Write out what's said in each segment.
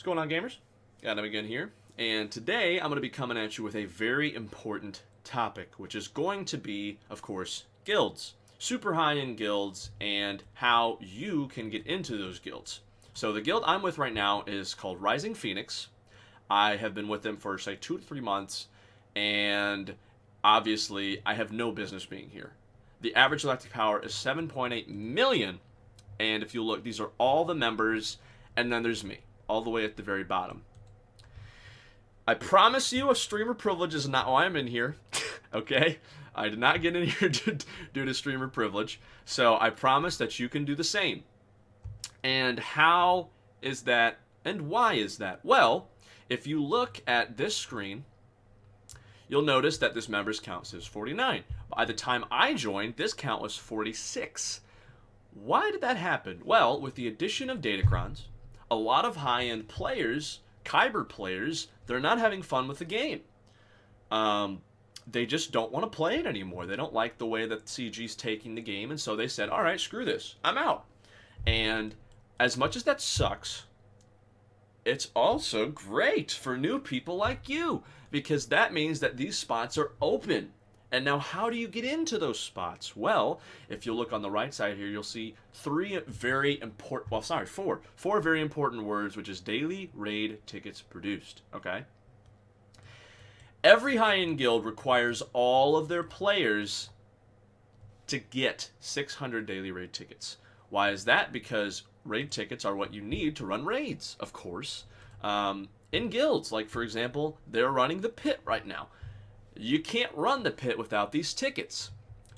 going on, gamers? Adam again here, and today I'm going to be coming at you with a very important topic, which is going to be, of course, guilds. Super high-end guilds, and how you can get into those guilds. So the guild I'm with right now is called Rising Phoenix. I have been with them for, say, 2 to 3 months, and obviously I have no business being here. The average elective power is 7.8 million, and if you look, these are all the members, and then there's me, all the way at the very bottom. I promise you a streamer privilege is not why I'm in here, okay? I did not get in here due to streamer privilege, so I promise that you can do the same. And how is that, and why is that? Well, if you look at this screen, you'll notice that this members count says 49. By the time I joined, this count was 46. Why did that happen? Well, with the addition of Datacrons, a lot of high-end players, Kyber players, they're not having fun with the game. They just don't want to play it anymore. They don't like the way that CG's taking the game, and so they said, all right, screw this. I'm out. And as much as that sucks, it's also great for new people like you, because that means that these spots are open. And now how do you get into those spots? Well, if you look on the right side here, you'll see four very important words, which is daily raid tickets produced, okay? Every high-end guild requires all of their players to get 600 daily raid tickets. Why is that? Because raid tickets are what you need to run raids, of course. In guilds, like for example, they're running the pit right now. You can't run the pit without these tickets.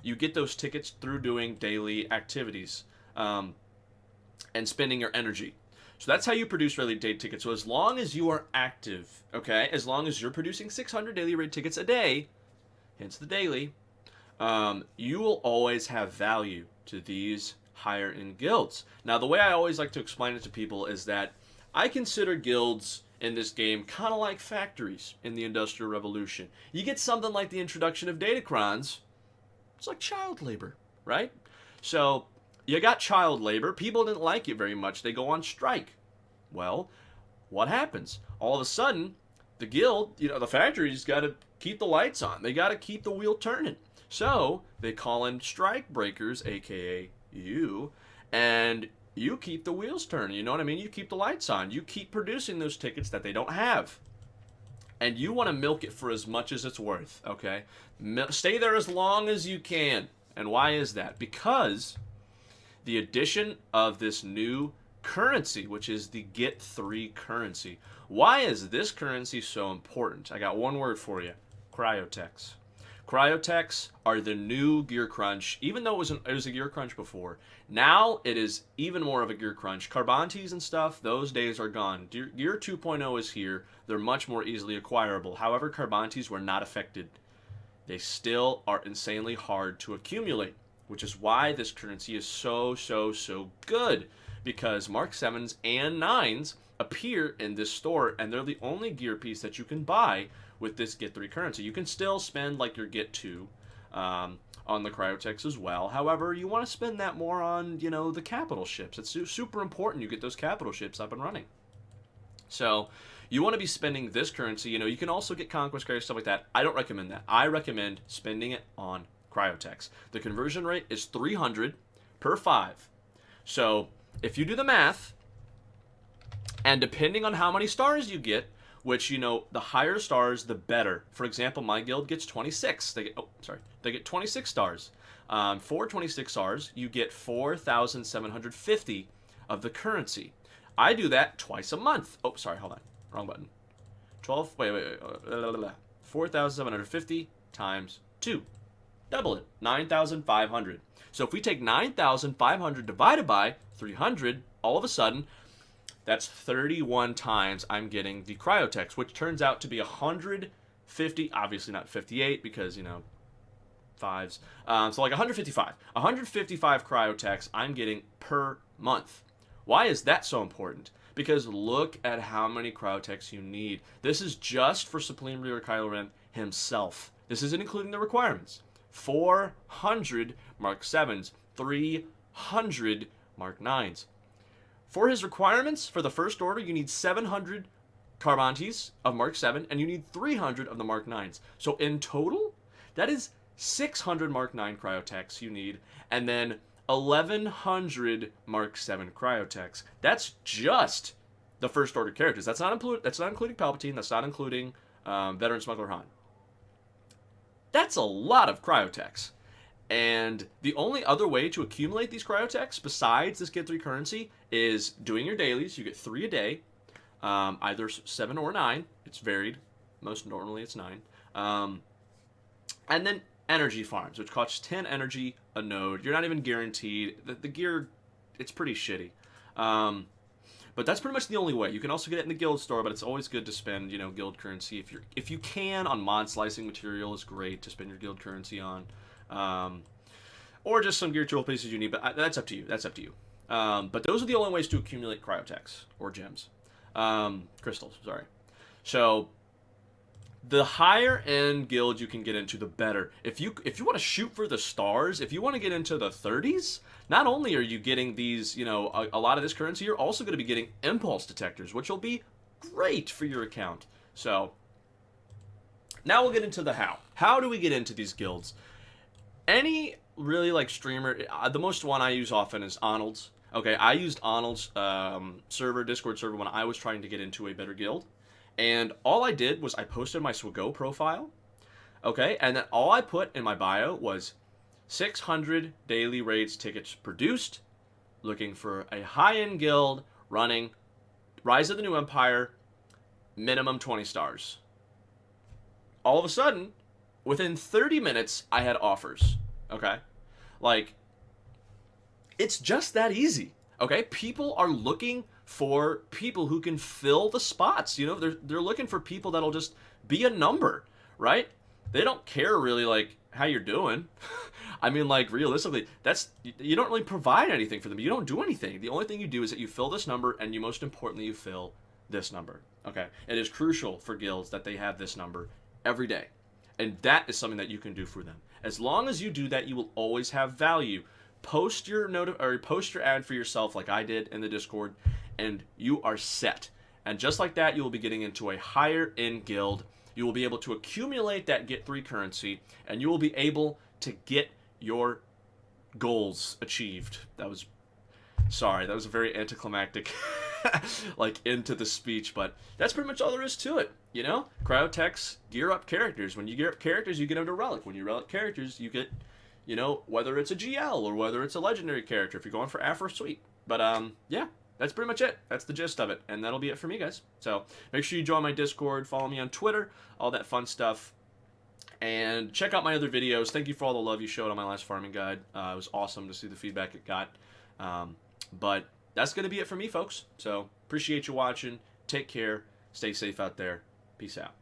You get those tickets through doing daily activities and spending your energy. So that's how you produce daily raid tickets. So as long as you are active, okay, as long as you're producing 600 daily raid tickets a day, hence the daily, you will always have value to these higher end guilds. Now, the way I always like to explain it to people is that I consider guilds in this game kind of like factories in the Industrial Revolution. You get something like the introduction of Datacrons, it's like child labor, right? So you got child labor, people didn't like it very much, they go on strike. Well, what happens? All of a sudden, the guild, the factory's got to keep the lights on, they got to keep the wheel turning. So they call in strike breakers, aka you, and you keep the wheels turning, you know what I mean? You keep the lights on. You keep producing those tickets that they don't have. And you want to milk it for as much as it's worth, okay? Stay there as long as you can. And why is that? Because the addition of this new currency, which is the Get 3 currency. Why is this currency so important? I got one word for you. Cryotechs. Cryotechs are the new gear crunch, even though it was a gear crunch before. Now it is even more of a gear crunch. Carbantes and stuff, those days are gone. Gear 2.0 is here. They're much more easily acquirable. However, Carbantes were not affected. They still are insanely hard to accumulate, which is why this currency is so good. Because Mark 7s and 9s appear in this store, and they're the only gear piece that you can buy with this Get 3 currency. You can still spend like your Get 2 on the Cryotechs as well. However, you want to spend that more on, the capital ships. It's super important you get those capital ships up and running. So you want to be spending this currency. You can also get Conquest Carriers, stuff like that. I don't recommend that. I recommend spending it on Cryotechs. The conversion rate is 300 per 5. So if you do the math, and depending on how many stars you get, which, the higher stars, the better. For example, my guild gets 26. They get 26 stars. For 26 stars, you get 4,750 of the currency. I do that twice a month. Oh, sorry, hold on. Wrong button. 4,750 times 2. Double it. 9,500. So if we take 9,500 divided by 300, all of a sudden, that's 31 times I'm getting the Cryotechs, which turns out to be 150, obviously not 58 because, fives. So like 155. 155 Cryotechs I'm getting per month. Why is that so important? Because look at how many Cryotechs you need. This is just for Supreme Leader Kylo Ren himself. This isn't including the requirements. 400 Mark 7s, 300 Mark 9s. For his requirements for the first order, you need 700 Carmontes of Mark 7, and you need 300 of the Mark 9s. So in total, that is 600 Mark 9 cryotechs you need, and then 1,100 Mark 7 cryotechs. That's just the first order characters. That's not including Palpatine. That's not including Veteran Smuggler Han. That's a lot of cryotechs. And the only other way to accumulate these cryotechs besides this get 3 currency is doing your dailies. You get 3 a day, either 7 or 9. It's varied. Most normally it's 9. And then energy farms, which costs 10 energy a node. You're not even guaranteed. The gear, it's pretty shitty. But that's pretty much the only way. You can also get it in the guild store, but it's always good to spend, guild currency. If you can on mod slicing material, is great to spend your guild currency on. Or just some gear tool pieces you need, but that's up to you. But those are the only ways to accumulate cryotechs or gems. Crystals, sorry. So the higher end guild you can get into, the better. If you want to shoot for the stars, if you want to get into the 30s, not only are you getting these, a lot of this currency, you're also going to be getting impulse detectors, which will be great for your account. So now we'll get into the how. How do we get into these guilds? Any really streamer, the most one I use often is Arnold's. Okay, I used Arnold's Discord server when I was trying to get into a better guild. And all I did was I posted my Swago profile. Okay, and then all I put in my bio was 600 daily raids tickets produced, looking for a high-end guild running Rise of the New Empire, minimum 20 stars. All of a sudden, within 30 minutes, I had offers, okay? It's just that easy, okay? People are looking for people who can fill the spots, They're looking for people that'll just be a number, right? They don't care really, how you're doing. I mean, realistically, you don't really provide anything for them. You don't do anything. The only thing you do is that you fill this number, and you, most importantly, you fill this number, okay? It is crucial for guilds that they have this number every day. And that is something that you can do for them. As long as you do that, you will always have value. Post your post your ad for yourself like I did in the Discord, and you are set. And just like that, you will be getting into a higher end guild. You will be able to accumulate that get 3 currency, and you will be able to get your goals achieved. That was a very anticlimactic into the speech, but that's pretty much all there is to it. Cryotechs gear up characters. When you gear up characters, you get them to relic. When you relic characters, you get, whether it's a GL or whether it's a legendary character, if you're going for Afro Suite. But yeah, that's pretty much it. That's the gist of it, and that'll be it for me, guys. So make sure you join my Discord, follow me on Twitter, all that fun stuff, and check out my other videos. Thank you for all the love you showed on my last farming guide. It was awesome to see the feedback it got. But that's going to be it for me, folks. So appreciate you watching. Take care. Stay safe out there. Peace out.